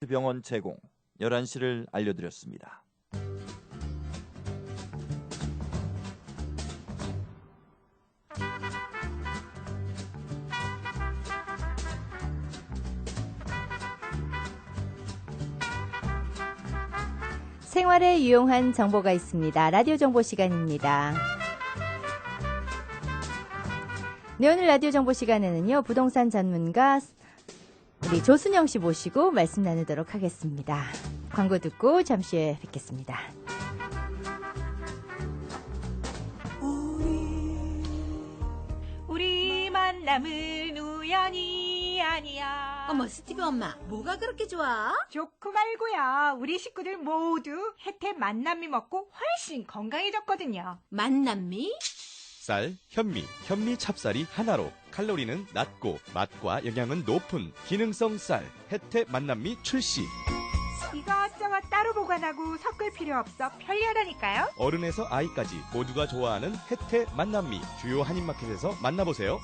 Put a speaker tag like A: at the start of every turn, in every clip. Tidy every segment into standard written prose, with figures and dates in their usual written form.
A: 병원 제공 11시를 알려드렸습니다.
B: 생활에 유용한 정보가 있습니다. 라디오 정보 시간입니다. 네, 오늘 라디오 정보 시간에는요, 부동산 전문가 우리 조순영 씨 모시고 말씀 나누도록 하겠습니다. 광고 듣고 잠시 후에 뵙겠습니다.
C: 우리 만남은 우연이 아니야.
D: 어머, 스티브 엄마, 뭐가 그렇게 좋아?
C: 좋고 말고야 우리 식구들 모두 혜태 만남미 먹고 훨씬 건강해졌거든요.
D: 만남미?
E: 쌀, 현미 찹쌀이 하나로 칼로리는 낮고 맛과 영양은 높은 기능성 쌀 혜태 만남미 출시.
C: 이것저것 따로 보관하고 섞을 필요 없어 편리하다니까요.
E: 어른에서 아이까지 모두가 좋아하는 혜태 만남미 주요 한인마켓에서 만나보세요.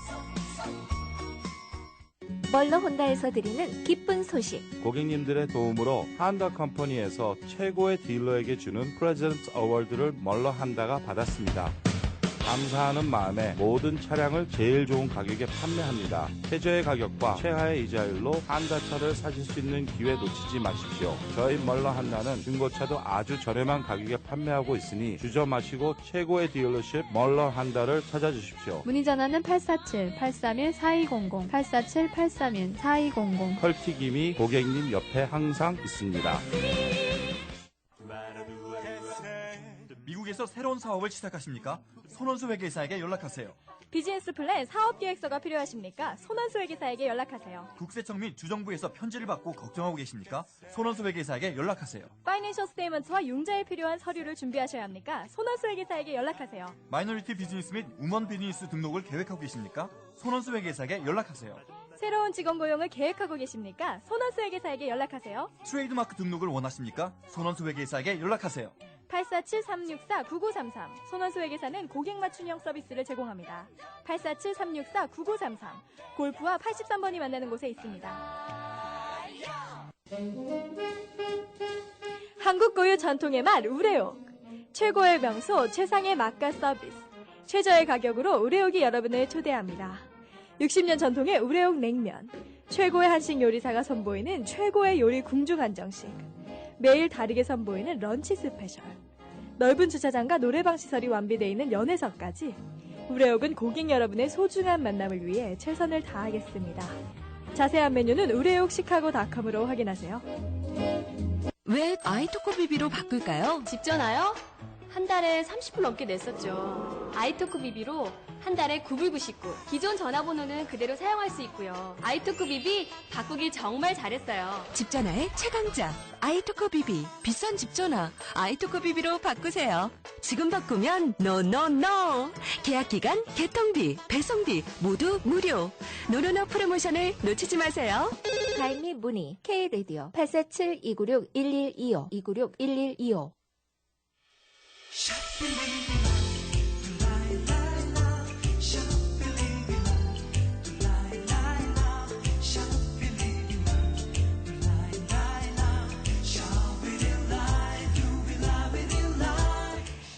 F: 멀러 혼다에서 드리는 기쁜 소식.
G: 고객님들의 도움으로 한다 컴퍼니에서 최고의 딜러에게 주는 프레젠트 어워드를 멀러 한다가 받았습니다. 감사하는 마음에 모든 차량을 제일 좋은 가격에 판매합니다. 최저의 가격과 최하의 이자율로 한다차를 사실 수 있는 기회 놓치지 마십시오. 저희 멀러 한다는 중고차도 아주 저렴한 가격에 판매하고 있으니 주저 마시고 최고의 딜러십 멀러 한다를 찾아주십시오.
H: 문의 전화는 847-831-4200, 847-831-4200.
G: 컬티김이 고객님 옆에 항상 있습니다.
A: 미국에서 새로운 사업을 시작하십니까? 손원수 회계사에게 연락하세요.
H: 비즈니스 플랜 사업 계획서가 필요하십니까? 손원수 회계사에게 연락하세요.
A: 국세청 및 주정부에서 편지를 받고 걱정하고 계십니까? 손원수 회계사에게 연락하세요.
H: 파이낸셜 스테이먼트와 융자에 필요한 서류를 준비하셔야 합니까? 손원수 회계사에게 연락하세요.
A: 마이너리티 비즈니스 및 우먼 비즈니스 등록을 계획하고 계십니까? 손원수 회계사에게 연락하세요.
H: 새로운 직원 고용을 계획하고 계십니까? 손원수 회계사에게 연락하세요.
A: 트레이드마크 등록을 원하십니까? 손원수 회계사에게 연락하세요.
H: 847-364-9933. 손원수 회계사는 고객 맞춤형 서비스를 제공합니다. 847-364-9933. 골프와 83번이 만나는 곳에 있습니다. 한국 고유 전통의 맛 우레옥. 최고의 명소 최상의 맛과 서비스. 최저의 가격으로 우레옥이 여러분을 초대합니다. 60년 전통의 우레옥 냉면. 최고의 한식 요리사가 선보이는 최고의 요리 궁중 한정식. 매일 다르게 선보이는 런치 스페셜. 넓은 주차장과 노래방 시설이 완비되어 있는 연회석까지. 우레옥은 고객 여러분의 소중한 만남을 위해 최선을 다하겠습니다. 자세한 메뉴는 우레옥시카고닷컴으로 확인하세요.
I: 왜 아이토코 비비로 바꿀까요?
J: 집 전화요? 한 달에 30불 넘게 냈었죠. 아이토크 비비로 한 달에 9불 99. 기존 전화번호는 그대로 사용할 수 있고요. 아이토크 비비 바꾸길 정말 잘했어요.
I: 집전화의 최강자 아이토코 비비. 비싼 집전화 아이토코 비비로 바꾸세요. 지금 바꾸면 노노노. 계약기간, 개통비, 배송비 모두 무료. 노노노 프로모션을 놓치지 마세요.
F: 가입 및 문의 K-라디오 847-296-1125 296-1125.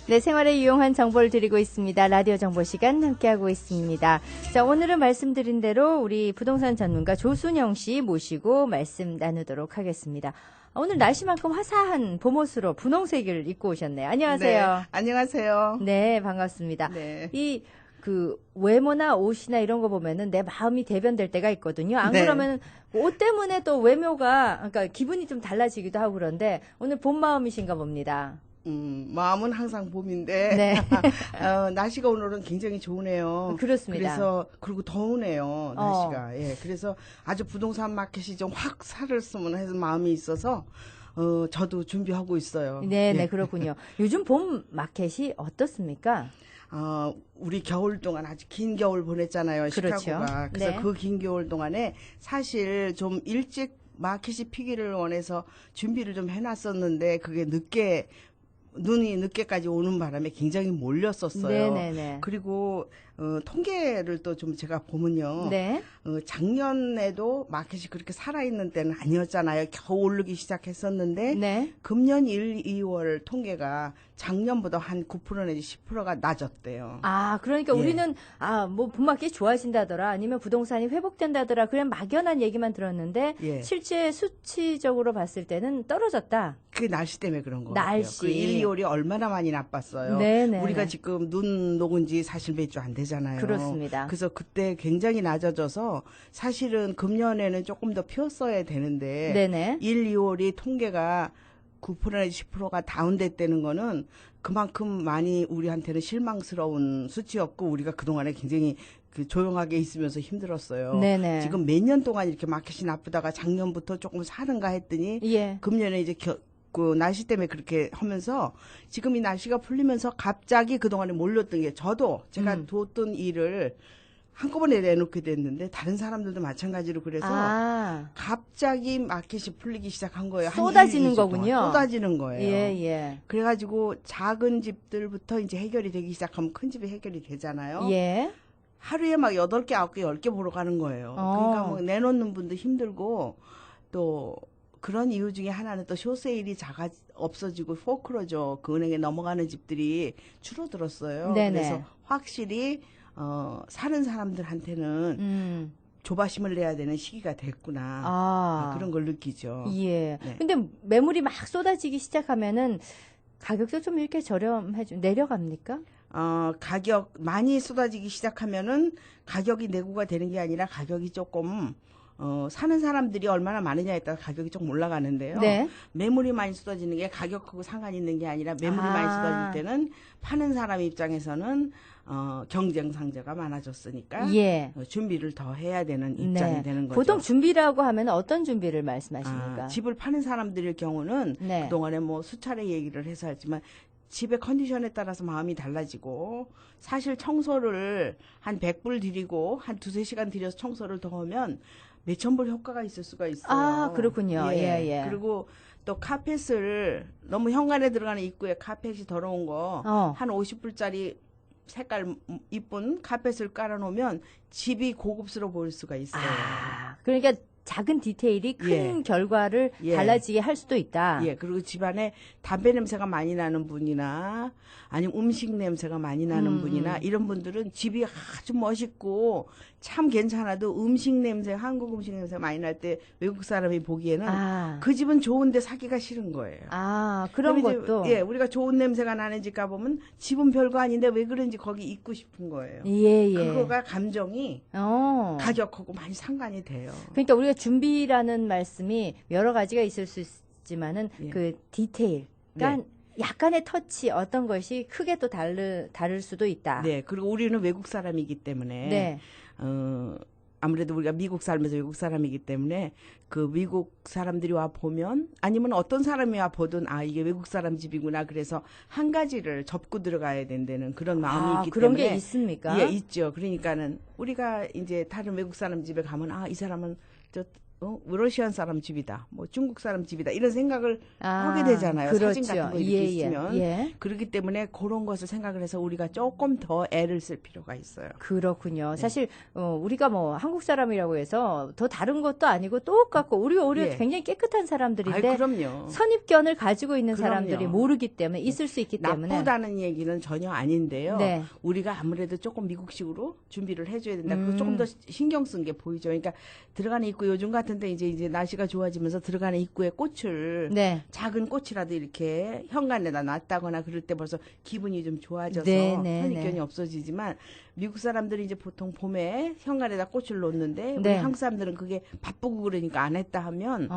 B: 네, 생활에 유용한 정보를 드리고 있습니다. 라디오 정보 시간 함께하고 있습니다. 자, 오늘은 말씀드린 대로 우리 부동산 전문가 조순영 씨 모시고 말씀 나누도록 하겠습니다. 오늘 날씨만큼 화사한 봄옷으로 분홍색을 입고 오셨네요. 안녕하세요.
K: 네, 안녕하세요.
B: 네, 반갑습니다.
K: 네.
B: 외모나 옷이나 이런 거 보면은 내 마음이 대변될 때가 있거든요. 안
K: 네.
B: 그러면 옷 때문에 또 외모가, 그러니까 기분이 좀 달라지기도 하고 그런데 오늘 봄 마음이신가 봅니다.
K: 마음은 항상 봄인데
B: 네.
K: 날씨가 오늘은 굉장히 좋으네요.
B: 그렇습니다.
K: 그리고 더우네요, 날씨가. 예, 그래서 아주 부동산 마켓이 좀 확 살았으면 해서 마음이 있어서 저도 준비하고 있어요.
B: 네,
K: 예.
B: 네, 그렇군요. 요즘 봄 마켓이 어떻습니까?
K: 우리 겨울 동안 아주 긴 겨울 보냈잖아요,
B: 그렇죠.
K: 시카고가. 그래서
B: 네.
K: 그 긴 겨울 동안에 사실 좀 일찍 마켓이 피기를 원해서 준비를 좀 해놨었는데 그게 눈이 늦게까지 오는 바람에 굉장히 몰렸었어요.
B: 네네네.
K: 그리고 통계를 또 좀 제가 보면요.
B: 네.
K: 작년에도 마켓이 그렇게 살아있는 때는 아니었잖아요. 겨우 오르기 시작했었는데
B: 네.
K: 금년 1, 2월 통계가 작년보다 한 9% 내지 10%가 낮았대요.
B: 아, 그러니까
K: 예.
B: 우리는 뭐 붐마켓이 좋아진다더라 아니면 부동산이 회복된다더라 그냥 막연한 얘기만 들었는데
K: 예.
B: 실제 수치적으로 봤을 때는 떨어졌다.
K: 그게 날씨 때문에 그런 거
B: 날씨.
K: 같아요. 그 1, 2월이 얼마나 많이 나빴어요.
B: 네네.
K: 우리가 지금 눈 녹은 지 사실 몇 주 안 되잖아요.
B: 그렇습니다.
K: 그래서 그때 굉장히 낮아져서 사실은 금년에는 조금 더 피었어야 되는데
B: 네네.
K: 1, 2월이 통계가 9% 내지 10%가 다운됐다는 거는 그만큼 많이 우리한테는 실망스러운 수치였고 우리가 그동안에 굉장히 조용하게 있으면서 힘들었어요.
B: 네네.
K: 지금 몇 년 동안 이렇게 마켓이 나쁘다가 작년부터 조금 사는가 했더니
B: 예.
K: 금년에 이제 그 날씨 때문에 그렇게 하면서 지금 이 날씨가 풀리면서 갑자기 그동안에 몰렸던 게 저도 제가 뒀던 일을 한꺼번에 내놓게 됐는데 다른 사람들도 마찬가지로 그래서 갑자기 마켓이 풀리기 시작한 거예요.
B: 쏟아지는 거군요.
K: 쏟아지는 거예요.
B: 예, 예.
K: 그래가지고 작은 집들부터 이제 해결이 되기 시작하면 큰 집이 해결이 되잖아요.
B: 예.
K: 하루에 막 8개, 9개, 10개 보러 가는 거예요. 그러니까 뭐 내놓는 분도 힘들고 또 그런 이유 중에 하나는 또 쇼세일이 없어지고 포크로저 그 은행에 넘어가는 집들이 줄어들었어요.
B: 네네.
K: 그래서 확실히 사는 사람들한테는 조바심을 내야 되는 시기가 됐구나. 그런 걸 느끼죠.
B: 예.
K: 네.
B: 근데 매물이 막 쏟아지기 시작하면은 가격도 좀 이렇게 내려갑니까?
K: 가격 많이 쏟아지기 시작하면은 가격이 내고가 되는 게 아니라 가격이 조금 사는 사람들이 얼마나 많으냐에 따라 가격이 조금 올라가는데요.
B: 네.
K: 매물이 많이 쏟아지는 게 가격하고 상관이 있는 게 아니라 매물이 많이 쏟아질 때는 파는 사람 입장에서는 경쟁 상대가 많아졌으니까
B: 예.
K: 준비를 더 해야 되는 입장이
B: 네.
K: 되는 거죠.
B: 보통 준비라고 하면 어떤 준비를 말씀하십니까?
K: 집을 파는 사람들의 경우는
B: 네.
K: 그동안에 뭐 수차례 얘기를 해서 했지만 집의 컨디션에 따라서 마음이 달라지고 사실 청소를 한 100불 들이고 한 2-3시간 들여서 청소를 더 하면 몇천 불 효과가 있을 수가 있어요.
B: 그렇군요. 예.
K: 그리고 또 카펫을 너무 현관에 들어가는 입구에 카펫이 더러운 거 한 50불짜리 색깔 이쁜 카펫을 깔아놓으면 집이 고급스러워 보일 수가 있어요.
B: 그러니까 작은 디테일이 큰 결과를 달라지게 할 수도 있다.
K: 예, 그리고 집안에 담배 냄새가 많이 나는 분이나 아니면 음식 냄새가 많이 나는 분이나 이런 분들은 집이 아주 멋있고 참 괜찮아도 음식 냄새, 한국 음식 냄새 많이 날 때 외국 사람이 보기에는 그 집은 좋은데 사기가 싫은 거예요.
B: 그런 것도.
K: 예, 우리가 좋은 냄새가 나는 집 가보면 집은 별거 아닌데 왜 그런지 거기 있고 싶은 거예요.
B: 예.
K: 그거가 감정이 가격하고 많이 상관이 돼요.
B: 그러니까 우리가 준비라는 말씀이 여러 가지가 있을 수 있지만은 그 디테일, 그러니까 약간의 터치 어떤 것이 크게 또 다를 수도 있다.
K: 네, 그리고 우리는 외국 사람이기 때문에 아무래도 우리가 미국 살면서 외국 사람이기 때문에 그 미국 사람들이 와 보면 아니면 어떤 사람이 와 보든 이게 외국 사람 집이구나 그래서 한 가지를 접고 들어가야 된다는 그런 마음이 있기
B: 그런
K: 때문에
B: 게 있습니까?
K: 예, 있죠. 그러니까는 우리가 이제 다른 외국 사람 집에 가면 이 사람은 러시안 사람 집이다, 뭐 중국 사람 집이다 이런 생각을 하게 되잖아요. 사진 같은 거 이렇게 있으면 그렇기 때문에 그런 것을 생각을 해서 우리가 조금 더 애를 쓸 필요가 있어요.
B: 그렇군요. 사실 우리가 뭐 한국 사람이라고 해서 더 다른 것도 아니고 똑같고 우리가 오히려 굉장히 깨끗한 사람들인데
K: 그럼요.
B: 선입견을 가지고 있는
K: 그럼요.
B: 사람들이 모르기 때문에 있을 수 있기 때문에
K: 나쁘다는 얘기는 전혀 아닌데요. 우리가 아무래도 조금 미국식으로 준비를 해줘야 된다. 그리고 조금 더 신경 쓴 게 보이죠. 그러니까 들어가는 입구 요즘 같은데 이제 날씨가 좋아지면서 들어가는 입구에 꽃을 작은 꽃이라도 이렇게 현관에다 놨다거나 그럴 때 벌써 기분이 좀 좋아져서 선입견이 없어지지만 미국 사람들이 이제 보통 봄에 현관에다 꽃을 놓는데 우리 한국 사람들은 그게 바쁘고 그러니까 안 했다 하면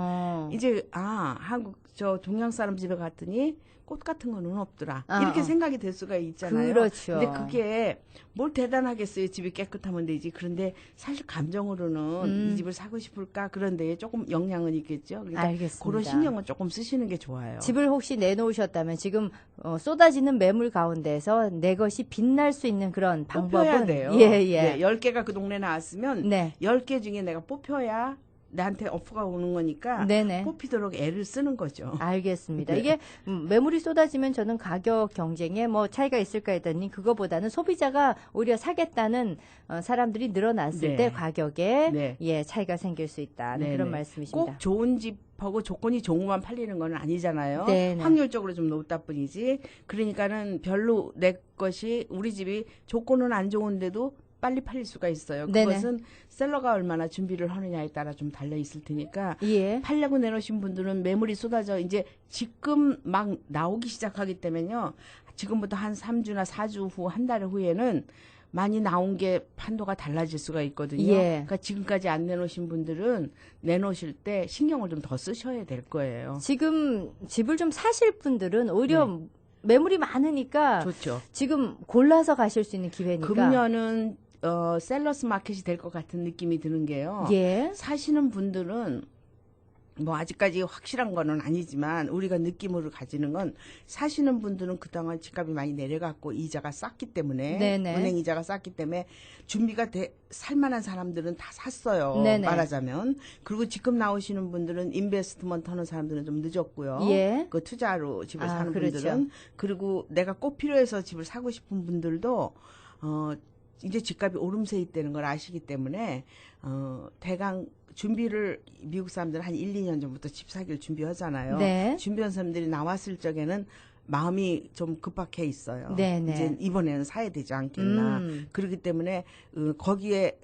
K: 이제 한국 동양 사람 집에 갔더니 꽃 같은 거는 없더라. 이렇게 생각이 될 수가 있잖아요.
B: 그렇죠.
K: 근데 그게 뭘 대단하겠어요. 집이 깨끗하면 되지. 그런데 사실 감정으로는 이 집을 사고 싶을까? 그런 데에 조금 영향은 있겠죠. 그러니까
B: 알겠습니다.
K: 그런 신경은 조금 쓰시는 게 좋아요.
B: 집을 혹시 내놓으셨다면 지금 쏟아지는 매물 가운데서 내 것이 빛날 수 있는 그런 방법은
K: 뽑혀야 돼요.
B: 예.
K: 10개가 그 동네 나왔으면 10개 중에 내가 뽑혀야 나한테 오프가 오는 거니까
B: 네네.
K: 뽑히도록 애를 쓰는 거죠.
B: 알겠습니다.
K: 네.
B: 이게 매물이 쏟아지면 저는 가격 경쟁에 뭐 차이가 있을까 했더니 그거보다는 소비자가 오히려 사겠다는 사람들이 늘어났을
K: 네.
B: 때 가격에
K: 네.
B: 예, 차이가 생길 수 있다는
K: 네네.
B: 그런 말씀이십니다.
K: 꼭 좋은 집하고 조건이 좋은 것만 팔리는 건 아니잖아요.
B: 네네.
K: 확률적으로 좀 높다 뿐이지. 그러니까는 별로 내 것이 우리 집이 조건은 안 좋은데도 빨리 팔릴 수가 있어요.
B: 네네.
K: 그것은 셀러가 얼마나 준비를 하느냐에 따라 좀 달려 있을 테니까
B: 예.
K: 팔려고 내놓으신 분들은 매물이 쏟아져 이제 지금 막 나오기 시작하기 때문에요. 지금부터 한 3주나 4주 후, 한 달 후에는 많이 나온 게 판도가 달라질 수가 있거든요.
B: 예.
K: 그러니까 지금까지 안 내놓으신 분들은 내놓으실 때 신경을 좀 더 쓰셔야 될 거예요.
B: 지금 집을 좀 사실 분들은 오히려 매물이 많으니까
K: 좋죠.
B: 지금 골라서 가실 수 있는 기회니까.
K: 금년은 셀러스 마켓이 될 것 같은 느낌이 드는 게요.
B: 예.
K: 사시는 분들은 뭐 아직까지 확실한 거는 아니지만 우리가 느낌으로 가지는 건 사시는 분들은 그동안 집값이 많이 내려갔고 이자가 쌌기 때문에
B: 네네.
K: 은행 이자가 쌌기 때문에 준비가 살만한 사람들은 다 샀어요.
B: 네네.
K: 말하자면. 그리고 지금 나오시는 분들은 인베스트먼트 하는 사람들은 좀 늦었고요.
B: 예.
K: 그 투자로 집을
B: 아,
K: 사는
B: 그렇죠.
K: 분들은. 그리고 내가 꼭 필요해서 집을 사고 싶은 분들도 이제 집값이 오름세 있다는 걸 아시기 때문에 대강 준비를 미국 사람들은 한 1, 2년 전부터 집 사기를 준비하잖아요.
B: 네.
K: 준비한 사람들이 나왔을 적에는 마음이 좀 급박해 있어요.
B: 네네.
K: 이제 이번에는 사야 되지 않겠나. 그렇기 때문에 거기에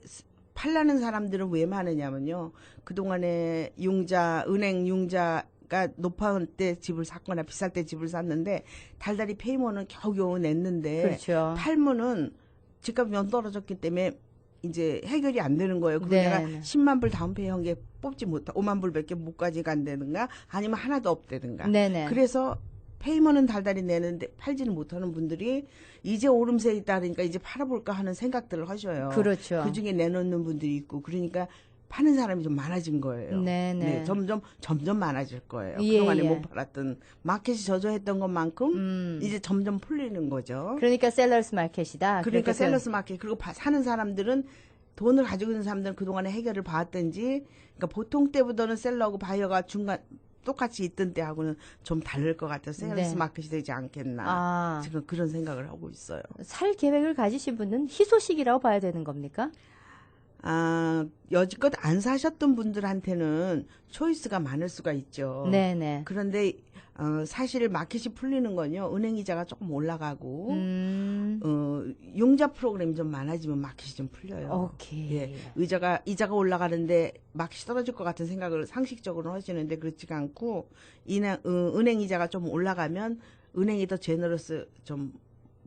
K: 팔라는 사람들은 왜 많으냐면요. 그동안에 은행 융자가 높은 때 집을 샀거나 비쌀 때 집을 샀는데 달달이 페이먼은 겨우겨우 냈는데
B: 그렇죠.
K: 팔면은 집값이 면 떨어졌기 때문에 이제 해결이 안 되는 거예요. 그리고
B: 네.
K: 내가 10만 불 다운페이 한 게 뽑지 못하, 5만 불밖에 못 가져간다든가 아니면 하나도 없다든가.
B: 네네.
K: 그래서 페이먼은 달달이 내는데 팔지는 못하는 분들이 이제 오름세에 있다니까 이제 팔아볼까 하는 생각들을 하셔요.
B: 그렇죠.
K: 그중에 내놓는 분들이 있고 그러니까 파는 사람이 좀 많아진 거예요.
B: 네네.
K: 네, 점점 많아질 거예요.
B: 예,
K: 그동안에
B: 예.
K: 못 팔았던 마켓이 저조했던 것만큼 이제 점점 풀리는 거죠.
B: 그러니까 셀러스 마켓이다.
K: 그러니까
B: 그렇게
K: 셀러스 마켓. 그리고 사는 사람들은 돈을 가지고 있는 사람들은 그동안에 해결을 봤든지 그러니까 보통 때보다는 셀러하고 바이어가 중간 똑같이 있던 때하고는 좀 다를 것 같아서 셀러스
B: 네.
K: 마켓이 되지 않겠나.
B: 아.
K: 지금 그런 생각을 하고 있어요.
B: 살 계획을 가지신 분은 희소식이라고 봐야 되는 겁니까?
K: 여지껏 안 사셨던 분들한테는 초이스가 많을 수가 있죠.
B: 네네.
K: 그런데 사실 마켓이 풀리는 건요. 은행 이자가 조금 올라가고 융자 프로그램이 좀 많아지면 마켓이 좀 풀려요.
B: 오케이.
K: 예. 이자가 올라가는데 마켓이 떨어질 것 같은 생각을 상식적으로 하시는데 그렇지가 않고 은행 이자가 좀 올라가면 은행이 더 제너러스 좀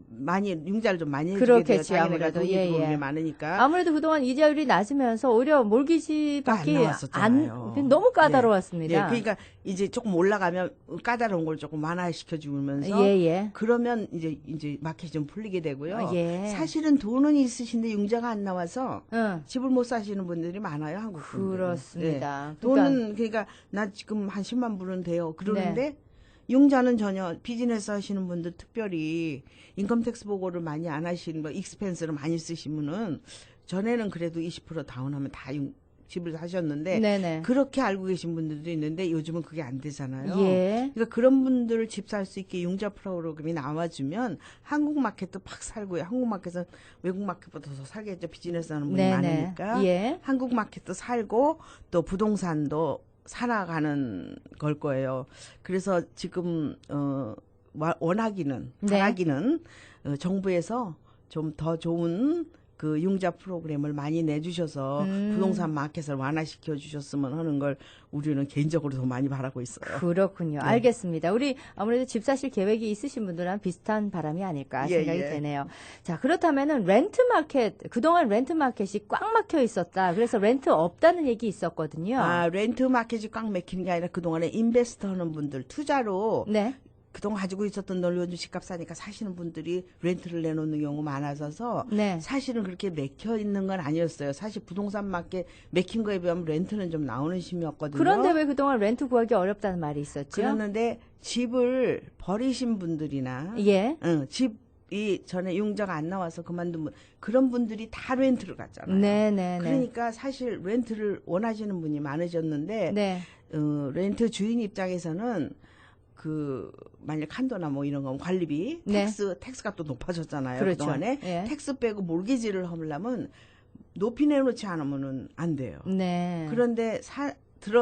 K: 많이 융자를 좀 많이 해주게 돼요.
B: 그렇겠지, 아무래도.
K: 돈이
B: 예,
K: 들어오는
B: 예.
K: 게 많으니까.
B: 아무래도 그동안 이자율이 낮으면서 오히려 몰기지밖에
K: 안 나왔었잖아요.
B: 너무 까다로웠습니다.
K: 네, 그러니까 이제 조금 올라가면 까다로운 걸 조금 완화시켜 주면서
B: 예.
K: 그러면 이제 마켓이 좀 풀리게 되고요.
B: 예.
K: 사실은 돈은 있으신데 융자가 안 나와서 집을 못 사시는 분들이 많아요, 한국 분들은.
B: 그렇습니다.
K: 네. 돈은 그러니까 나 지금 한 10만 불은 돼요. 그러는데
B: 네.
K: 융자는 전혀 비즈니스 하시는 분들 특별히 인컴텍스 보고를 많이 안 하시는 익스펜스를 많이 쓰시면은 전에는 그래도 20% 다운하면 다 집을 사셨는데
B: 네네.
K: 그렇게 알고 계신 분들도 있는데 요즘은 그게 안 되잖아요.
B: 예.
K: 그러니까 그런 분들을 집 살 수 있게 융자 프로그램이 나와주면 한국 마켓도 팍 살고요. 한국 마켓은 외국 마켓보다 더 살겠죠. 비즈니스 하는 분이
B: 네네.
K: 많으니까.
B: 예.
K: 한국 마켓도 살고 또 부동산도 살아가는 걸 거예요. 그래서 지금 원하기는 바라기는 정부에서 좀 더 좋은 그 융자 프로그램을 많이 내주셔서 부동산 마켓을 완화시켜 주셨으면 하는 걸 우리는 개인적으로 더 많이 바라고 있어요.
B: 그렇군요.
K: 네.
B: 알겠습니다. 우리 아무래도 집 사실 계획이 있으신 분들은 비슷한 바람이 아닐까 생각이 되네요. 자, 그렇다면은 렌트 마켓, 그동안 렌트 마켓이 꽉 막혀 있었다. 그래서 렌트 없다는 얘기 있었거든요.
K: 렌트 마켓이 꽉 막히는 게 아니라 그동안에 인베스터 하는 분들, 투자로
B: 네.
K: 그동안 가지고 있었던 돈 요즘 집값 싸니까 사시는 분들이 렌트를 내놓는 경우 많아져서
B: 네.
K: 사실은 그렇게 맥혀 있는 건 아니었어요. 사실 부동산 마켓 맥힌 거에 비하면 렌트는 좀 나오는 심이었거든요.
B: 그런데 왜 그동안 렌트 구하기 어렵다는 말이 있었죠?
K: 그랬는데 집을 버리신 분들이나
B: 예.
K: 집 이 전에 융자가 안 나와서 그만둔 분 그런 분들이 다 렌트를 갔잖아요.
B: 네네.
K: 그러니까 사실 렌트를 원하시는 분이 많으셨는데
B: 네.
K: 렌트 주인 입장에서는 만약 칸도나 뭐 이런 거 관리비
B: 네.
K: 텍스가 또 높아졌잖아요.
B: 그렇죠.
K: 그동안에
B: 예.
K: 텍스 빼고 몰기지를 하려면 높이 내놓지 않으면은 안 돼요.
B: 네.
K: 그런데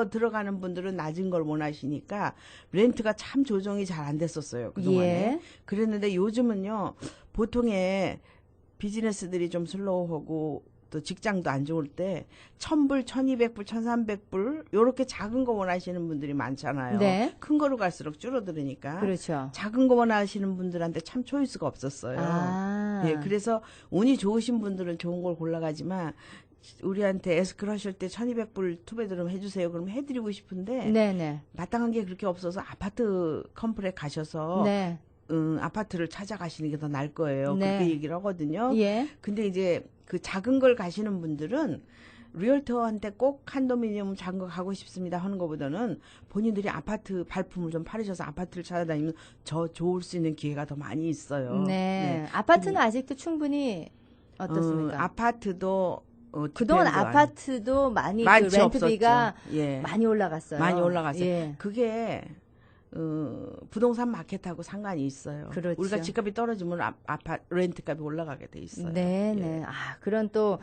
K: 들어가는 분들은 낮은 걸 원하시니까 렌트가 참 조정이 잘 안 됐었어요. 그동안에.
B: 예.
K: 그랬는데 요즘은요. 보통의 비즈니스들이 좀 슬로우하고 또 직장도 안 좋을 때 1,000불, 1,200불, 1,300불 요렇게 작은 거 원하시는 분들이 많잖아요.
B: 네.
K: 큰 거로 갈수록 줄어들으니까.
B: 그렇죠.
K: 작은 거 원하시는 분들한테 참 초이스가 없었어요.
B: 아.
K: 예, 그래서 운이 좋으신 분들은 좋은 걸 골라가지만 우리한테 에스크로 하실 때 1,200불 투베드룸 해주세요. 그럼 해드리고 싶은데
B: 네네.
K: 마땅한 게 그렇게 없어서 아파트 컴플렉 가셔서
B: 네.
K: 아파트를 찾아가시는 게 더 나을 거예요.
B: 네.
K: 그렇게 얘기를 하거든요.
B: 예.
K: 근데 이제 그 작은 걸 가시는 분들은 리얼터한테 꼭 칸도미니엄 작은 거 가고 싶습니다 하는 것보다는 본인들이 아파트 발품을 좀 팔으셔서 아파트를 찾아다니면 좋을 수 있는 기회가 더 많이 있어요.
B: 네. 아파트는 아직도 충분히 어떻습니까?
K: 아파트도
B: 그동안
K: 디펜드
B: 아파트도 많이 그
K: 많지
B: 렌트비가
K: 없었죠. 예.
B: 많이 올라갔어요.
K: 많이 올라갔어요.
B: 예.
K: 그게 부동산 마켓하고 상관이 있어요.
B: 그렇죠.
K: 우리가 집값이 떨어지면 렌트값이 올라가게 돼 있어요.
B: 네네.
K: 예.
B: 그런 또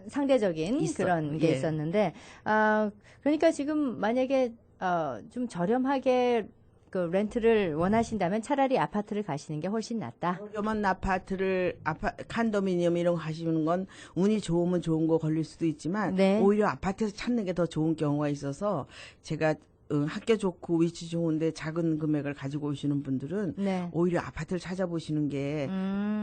B: 상대적인 그런 게
K: 예.
B: 있었는데, 그러니까 지금 만약에 좀 저렴하게 그 렌트를 원하신다면 차라리 아파트를 가시는 게 훨씬 낫다.
K: 저렴한 칸도미니엄 이런 거 하시는 건 운이 좋으면 좋은 거 걸릴 수도 있지만
B: 네.
K: 오히려 아파트에서 찾는 게 더 좋은 경우가 있어서 제가 학교 좋고 위치 좋은데 작은 금액을 가지고 오시는 분들은
B: 네.
K: 오히려 아파트를 찾아보시는 게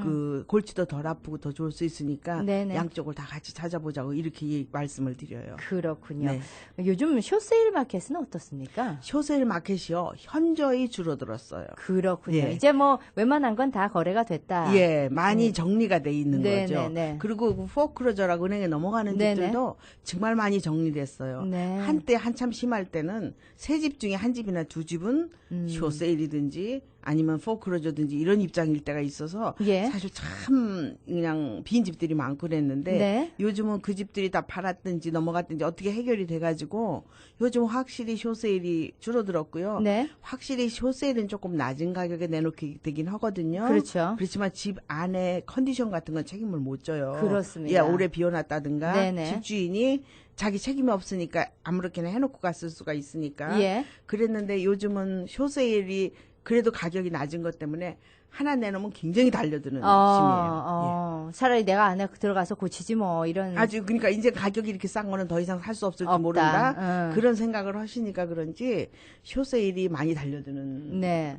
K: 그 골치도 덜 아프고 더 좋을 수 있으니까
B: 네네.
K: 양쪽을 다 같이 찾아보자고 이렇게 말씀을 드려요.
B: 그렇군요.
K: 네.
B: 요즘 쇼세일 마켓은 어떻습니까?
K: 쇼세일 마켓이요. 현저히 줄어들었어요.
B: 그렇군요.
K: 예.
B: 이제 뭐 웬만한 건 다 거래가 됐다.
K: 예, 많이 정리가 돼 있는
B: 네,
K: 거죠.
B: 네, 네.
K: 그리고 포크로저라고 은행에 넘어가는
B: 네,
K: 집들도 정말 많이 정리됐어요.
B: 네.
K: 한때 한참 심할 때는 세 집 중에 한 집이나 두 집은 쇼세일이든지 아니면 포크로저든지 이런 입장일 때가 있어서
B: 예.
K: 사실 참 그냥 빈 집들이 많고 그랬는데
B: 네.
K: 요즘은 그 집들이 다 팔았든지 넘어갔든지 어떻게 해결이 돼가지고 요즘 확실히 쇼세일이 줄어들었고요.
B: 네.
K: 확실히 쇼세일은 조금 낮은 가격에 내놓게 되긴 하거든요.
B: 그렇죠.
K: 그렇지만 집 안에 컨디션 같은 건 책임을 못 져요.
B: 그렇습니다.
K: 예, 오래 비워놨다든가
B: 네네.
K: 집주인이 자기 책임이 없으니까 아무렇게나 해놓고 갔을 수가 있으니까
B: 예.
K: 그랬는데 요즘은 쇼세일이 그래도 가격이 낮은 것 때문에 하나 내놓으면 굉장히 달려드는 심이에요.
B: 차라리 내가 안에 들어가서 고치지 뭐 이런.
K: 아주 그러니까 이제 가격이 이렇게 싼 거는 더 이상 살 수 없을지
B: 없다.
K: 모른다. 그런 생각을 하시니까 그런지 쇼세일이 많이 달려드는
B: 네.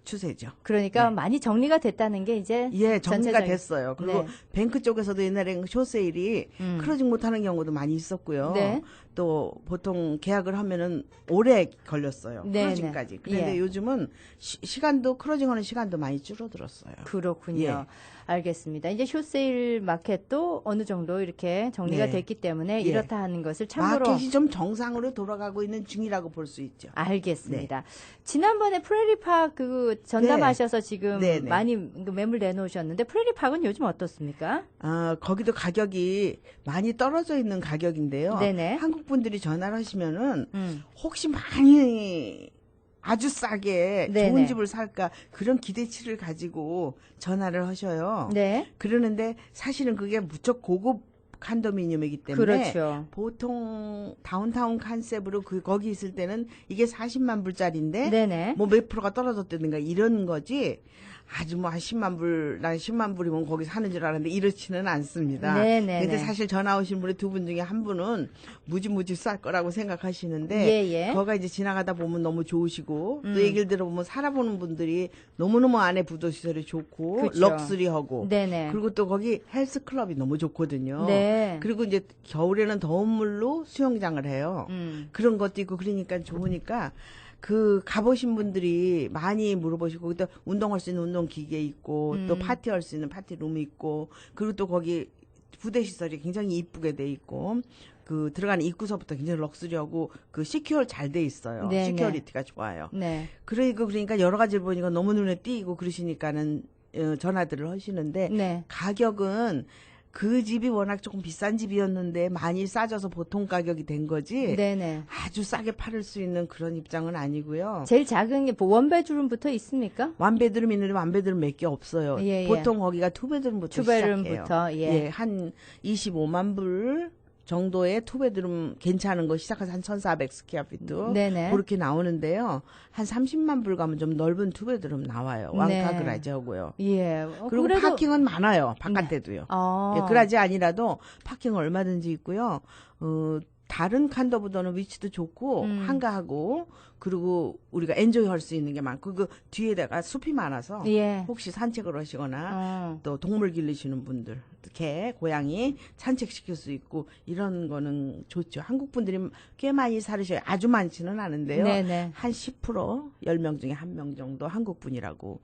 K: 추세죠.
B: 그러니까
K: 네.
B: 많이 정리가 됐다는 게 이제
K: 예, 정리가
B: 전체적인-
K: 됐어요. 그리고
B: 네.
K: 뱅크 쪽에서도 옛날에 쇼세일이 클로징 못하는 경우도 많이 있었고요.
B: 네.
K: 또 보통 계약을 하면은 오래 걸렸어요.
B: 네,
K: 클로징까지.
B: 네.
K: 그런데
B: 예.
K: 요즘은 시간도 클로징하는 시간도 많이 줄어들었어요.
B: 그렇군요.
K: 예.
B: 알겠습니다. 이제 쇼세일 마켓도 어느 정도 이렇게 정리가
K: 네.
B: 됐기 때문에
K: 예.
B: 이렇다 하는 것을 참고로
K: 마켓이 좀 정상으로 돌아가고 있는 중이라고 볼 수 있죠.
B: 알겠습니다. 지난번에 프레리팍 그 전담하셔서 지금
K: 네, 네.
B: 많이 그 매물 내놓으셨는데 프레리팍은 요즘 어떻습니까?
K: 거기도 가격이 많이 떨어져 있는 가격인데요.
B: 네네.
K: 한국 분들이 전화를 하시면은 혹시 많이 아주 싸게
B: 네네.
K: 좋은 집을 살까 그런 기대치를 가지고 전화를 하셔요.
B: 네.
K: 그러는데 사실은 그게 무척 고급 칸도미니엄이기 때문에
B: 그렇죠.
K: 보통 다운타운 컨셉으로 거기 있을 때는 이게 40만 불짜리인데
B: 네네.
K: 뭐 몇 프로가 떨어졌다든가 이런 거지 아주 뭐 한 10만 불, 난 10만 불이면 거기 사는 줄 알았는데 이렇지는 않습니다.
B: 네네네.
K: 근데 사실 전화 오신 분의 두 분 중에 한 분은 무지 쌀 거라고 생각하시는데
B: 예.
K: 거가 이제 지나가다 보면 너무 좋으시고 또 얘기를 들어보면 살아보는 분들이 너무너무 안에 부도시설이 좋고
B: 그렇죠.
K: 럭스리하고
B: 네네.
K: 그리고 또 거기 헬스클럽이 너무 좋거든요.
B: 네.
K: 그리고 이제 겨울에는 더운 물로 수영장을 해요. 그런 것도 있고 그러니까 좋으니까 가보신 분들이 많이 물어보시고, 또 운동할 수 있는 운동기계 있고, 또 파티할 수 있는 파티룸이 있고, 그리고 또 거기 부대시설이 굉장히 이쁘게 돼 있고, 들어가는 입구서부터 굉장히 럭스리하고, 시큐어 잘 돼 있어요.
B: 네네.
K: 시큐어리티가 좋아요.
B: 네.
K: 그러니까 여러 가지를 보니까 너무 눈에 띄고 그러시니까는 전화들을 하시는데
B: 네.
K: 가격은 그 집이 워낙 조금 비싼 집이었는데 많이 싸져서 보통 가격이 된 거지
B: 네네.
K: 아주 싸게 팔을 수 있는 그런 입장은 아니고요.
B: 제일 작은 게 원베드룸부터 있습니까?
K: 완베드룸 있는데 완베드룸 몇 개 없어요.
B: 예, 예.
K: 보통 거기가 투베드룸부터
B: 투베드룸부터,
K: 시작해요.
B: 예.
K: 한 25만 불 정도의 투베드룸 괜찮은 거 시작해서 한 1,400 스퀘어피트
B: 네네.
K: 그렇게 나오는데요. 한 30만 불 가면 좀 넓은 투베드룸 나와요.
B: 네.
K: 왕카 그라지하고요.
B: 예.
K: 그리고
B: 그래도-
K: 파킹은 많아요. 바깥에도요. 예, 그라지 아니라도 파킹 얼마든지 있고요. 다른 칸더보다는 위치도 좋고 한가하고 그리고 우리가 엔조이 할 수 있는 게 많고 그 뒤에다가 숲이 많아서
B: 예.
K: 혹시 산책을 하시거나 또 동물 기르시는 분들 개, 고양이 산책시킬 수 있고 이런 거는 좋죠. 한국 분들이 꽤 많이 살으셔요. 아주 많지는 않은데요.
B: 네네.
K: 한 10% 10명 중에 1명 정도 한국 분이라고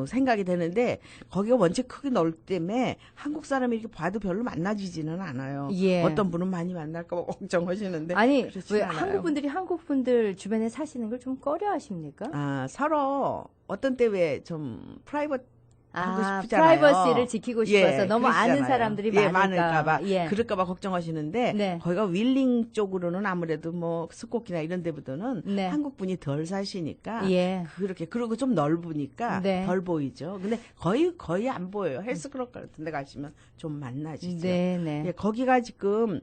K: 생각이 되는데 거기가 원체 크게 넓기 때문에 한국 사람이 이렇게 봐도 별로 만나지지는 않아요.
B: 예.
K: 어떤 분은 많이 만날까 봐 걱정하시는데
B: 아니
K: 그렇진
B: 왜
K: 않아요.
B: 한국 분들이 한국 분들 주변에 사시는 걸 좀 꺼려하십니까?
K: 아, 서로 어떤 때 왜 좀 프라이버트 하고 싶잖아요.
B: 프라이버시를 지키고 싶어서 너무 아는
K: 그러시잖아요.
B: 사람들이
K: 예,
B: 많을까
K: 많을까봐
B: 예.
K: 그럴까봐 걱정하시는데
B: 네.
K: 거기가 윌링 쪽으로는 아무래도 뭐 스코키나 이런 데보다는
B: 네.
K: 한국 분이 덜 사시니까
B: 예.
K: 그렇게 그리고 좀 넓으니까
B: 네.
K: 덜 보이죠. 근데 거의 안 보여요. 헬스클럽 같은 데 가시면 좀 만나시죠.
B: 네네.
K: 예, 거기가 지금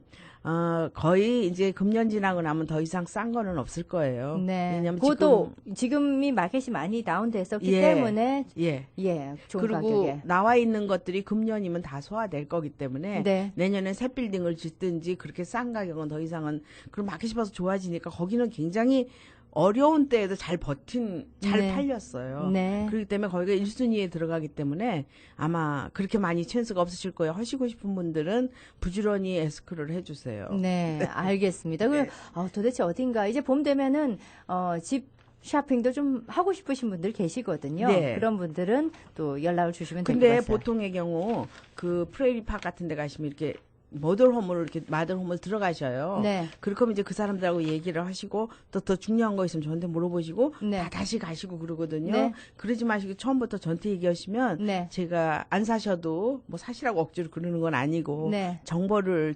K: 거의 이제 금년 지나고 나면 더 이상 싼 거는 없을 거예요.
B: 네.
K: 왜냐면
B: 그것도 지금이 마켓이 많이 다운됐었기
K: 예.
B: 때문에
K: 예.
B: 좋은
K: 그리고
B: 가격에.
K: 나와 있는 것들이 금년이면 다 소화될 거기 때문에
B: 네.
K: 내년에 새 빌딩을 짓든지 그렇게 싼 가격은 더 이상은 그럼 마켓이 봐서 좋아지니까 거기는 굉장히 어려운 때에도 잘
B: 네.
K: 팔렸어요.
B: 네.
K: 그렇기 때문에 거기가 1순위에 들어가기 때문에 아마 그렇게 많이 찬스가 없으실 거예요. 하시고 싶은 분들은 부지런히 에스크를 해주세요.
B: 네, 알겠습니다. 그럼 도대체 어딘가 이제 봄 되면은 집 쇼핑도 좀 하고 싶으신 분들 계시거든요.
K: 네.
B: 그런 분들은 또 연락을 주시면 될 것
K: 근데
B: 같아요.
K: 보통의 경우 그 프레이리팍 같은 데 가시면 이렇게 모델홈을 이렇게 마들홈을 들어가셔요.
B: 네.
K: 그렇게 하면 이제 그 사람들하고 얘기를 하시고 또 더 중요한 거 있으면 저한테 물어보시고
B: 네.
K: 다시 가시고 그러거든요.
B: 네.
K: 그러지 마시고 처음부터 저한테 얘기하시면
B: 네.
K: 제가 안 사셔도 뭐 사시라고 억지로 그러는 건 아니고
B: 네.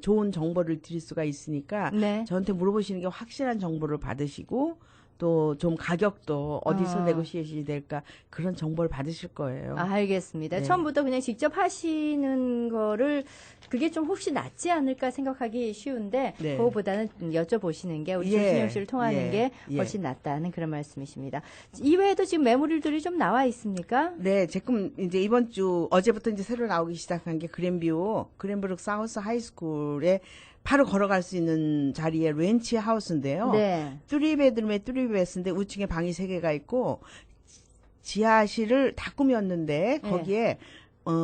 K: 좋은 정보를 드릴 수가 있으니까
B: 네.
K: 저한테 물어보시는 게 확실한 정보를 받으시고 또 좀 가격도 어디서 네고시에이션이 될까 그런 정보를 받으실 거예요.
B: 알겠습니다.
K: 네.
B: 처음부터 그냥 직접 하시는 거를 그게 좀 혹시 낫지 않을까 생각하기 쉬운데
K: 네.
B: 그거보다는 여쭤보시는 게 우리
K: 예.
B: 조순영 씨를 통하는
K: 예.
B: 게
K: 예.
B: 훨씬 낫다는 그런 말씀이십니다. 이외에도 지금 매물들이 좀 나와 있습니까?
K: 네, 지금 이제 이번 주 어제부터 이제 새로 나오기 시작한 게 그랜브룩 사우스 하이스쿨에 바로 걸어갈 수 있는 자리에 렌치 하우스인데요.
B: 네.
K: 3베드룸에 3베스인데 우측에 방이 3개가 있고 지하실을 다 꾸몄는데
B: 네.
K: 거기에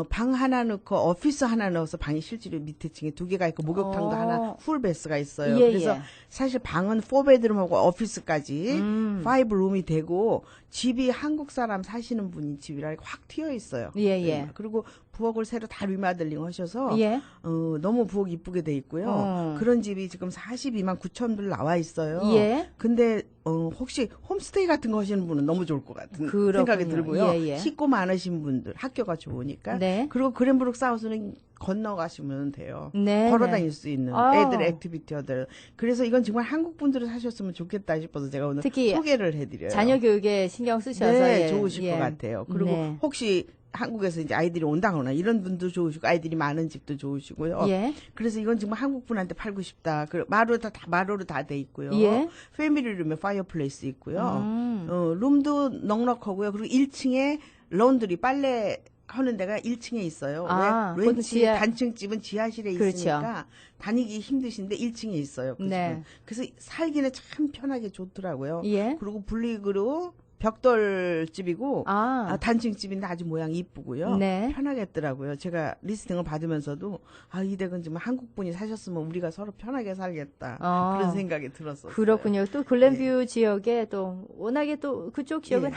K: 방 하나 넣고 오피스 하나 넣어서 방이 실제로 밑에 층에 2개가 있고 목욕탕도 하나 풀베스가 있어요.
B: 예,
K: 그래서
B: 예.
K: 사실 방은 4베드룸하고 오피스까지 5룸이 되고 집이 한국 사람 사시는 분이 집이라 확 튀어 있어요.
B: 예, 예.
K: 그리고 부엌을 새로 다 리마들링 하셔서
B: 예.
K: 너무 부엌 이쁘게 돼 있고요. 그런 집이 지금 42만 9천 불 나와 있어요.
B: 예.
K: 근데 혹시 홈스테이 같은 거 하시는 분은 너무 좋을 것 같은
B: 그렇군요.
K: 생각이 들고요.
B: 예, 예.
K: 식구 많으신 분들 학교가 좋으니까.
B: 네.
K: 그리고 그랜브룩 사우스는 건너가시면 돼요.
B: 네,
K: 걸어
B: 네.
K: 다닐 수 있는
B: 아.
K: 애들 액티비티들. 그래서 이건 정말 한국 분들을 사셨으면 좋겠다 싶어서 제가 오늘
B: 특히
K: 소개를 해드려요.
B: 자녀 교육에 신경 쓰셔서
K: 네,
B: 예,
K: 좋으실
B: 예.
K: 것 같아요. 그리고
B: 네.
K: 혹시 한국에서 이제 아이들이 온다거나 이런 분도 좋으시고 아이들이 많은 집도 좋으시고요.
B: 예.
K: 그래서 이건 정말 한국 분한테 팔고 싶다. 마루로 다 돼 있고요.
B: 예.
K: 패밀리룸에 파이어플레이스 있고요. 룸도 넉넉하고요. 그리고 1층에 런드리 빨래 하는 데가 1층에 있어요. 왜?
B: 보통
K: 렌치 단층집은 지하실에
B: 그렇죠.
K: 있으니까 다니기 힘드신데 1층에 있어요. 그
B: 네.
K: 집은. 그래서 살기는 참 편하게 좋더라고요.
B: 예.
K: 그리고 분리그로 벽돌집이고 단층집인데 아주 모양이 이쁘고요.
B: 네.
K: 편하겠더라고요. 제가 리스팅을 받으면서도 이 댁은 정말 한국 분이 사셨으면 우리가 서로 편하게 살겠다 그런 생각이 들었어요.
B: 그렇군요. 또 글렌뷰 지역에 또 워낙에 또 그쪽 지역은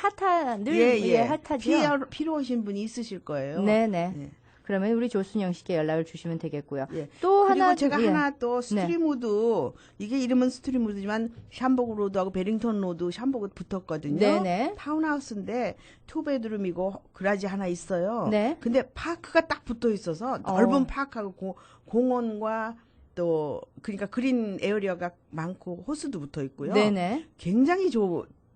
B: 늘 핫하죠.
K: 필요하신 분이 있으실 거예요.
B: 네네.
K: 네.
B: 그러면 우리 조순영 씨께 연락을 주시면 되겠고요.
K: 예.
B: 또
K: 그리고
B: 하나
K: 제가
B: 예.
K: 하나 또 스트리무드 이게 이름은 스트리무드지만 샴버그 로드하고 베링턴 로드 샴버그 붙었거든요.
B: 네네.
K: 타운하우스인데 투베드룸이고 그라지 하나 있어요.
B: 네.
K: 근데 파크가 딱 붙어 있어서 넓은 파크하고 공원과 또 그러니까 그린 에어리어가 많고 호수도 붙어 있고요.
B: 네네.
K: 굉장히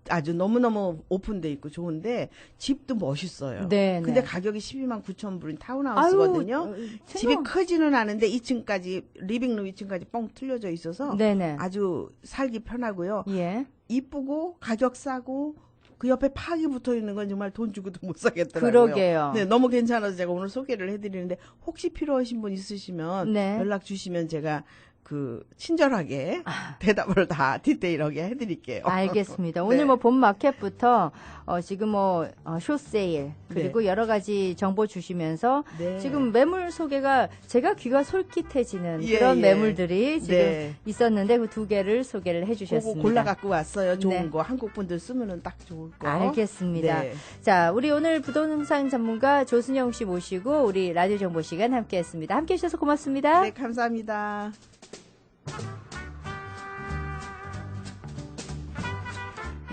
K: 아주 너무너무 오픈돼 있고 좋은데 집도 멋있어요.
B: 네네.
K: 근데 가격이 12만 9천 불인 타운하우스거든요. 집이 크지는 않은데 2층까지 리빙룸 2층까지 뻥 뚫려져 있어서
B: 네네.
K: 아주 살기 편하고요.
B: 예.
K: 이쁘고 가격 싸고 그 옆에 파기 붙어 있는 건 정말 돈 주고도 못 사겠더라고요.
B: 그러게요.
K: 네, 너무 괜찮아서 제가 오늘 소개를 해드리는데 혹시 필요하신 분 있으시면
B: 네.
K: 연락 주시면 제가 친절하게 대답을 다 디테일하게 해드릴게요.
B: 알겠습니다.
K: 네.
B: 오늘 뭐 봄 마켓부터 지금 쇼세일 그리고
K: 네.
B: 여러 가지 정보 주시면서
K: 네.
B: 지금 매물 소개가 제가 귀가 솔깃해지는
K: 예,
B: 그런
K: 예.
B: 매물들이 지금
K: 네.
B: 있었는데 그 두 개를 소개를 해주셨습니다.
K: 그거 골라 갖고 왔어요. 좋은
B: 네.
K: 거 한국 분들 쓰면은 딱 좋을 거.
B: 알겠습니다.
K: 네.
B: 자, 우리 오늘 부동산 전문가 조순영 씨 모시고 우리 라디오 정보 시간 함께했습니다. 함께해 주셔서 고맙습니다.
K: 네, 감사합니다.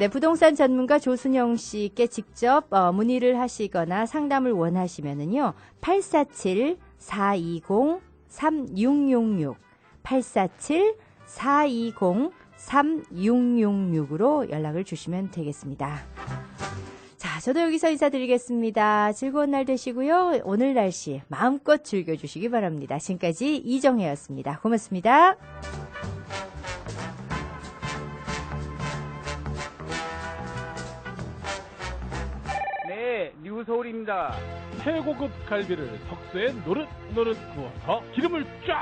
B: 네, 부동산 전문가 조순영 씨께 직접 문의를 하시거나 상담을 원하시면은요. 847-420-3666 847-420-3666으로 연락을 주시면 되겠습니다. 자, 저도 여기서 인사드리겠습니다. 즐거운 날 되시고요. 오늘 날씨 마음껏 즐겨주시기 바랍니다. 지금까지 이정혜였습니다. 고맙습니다.
L: 네, 뉴서울입니다. 최고급 갈비를 석쇠에 노릇노릇 구워서 기름을 쫙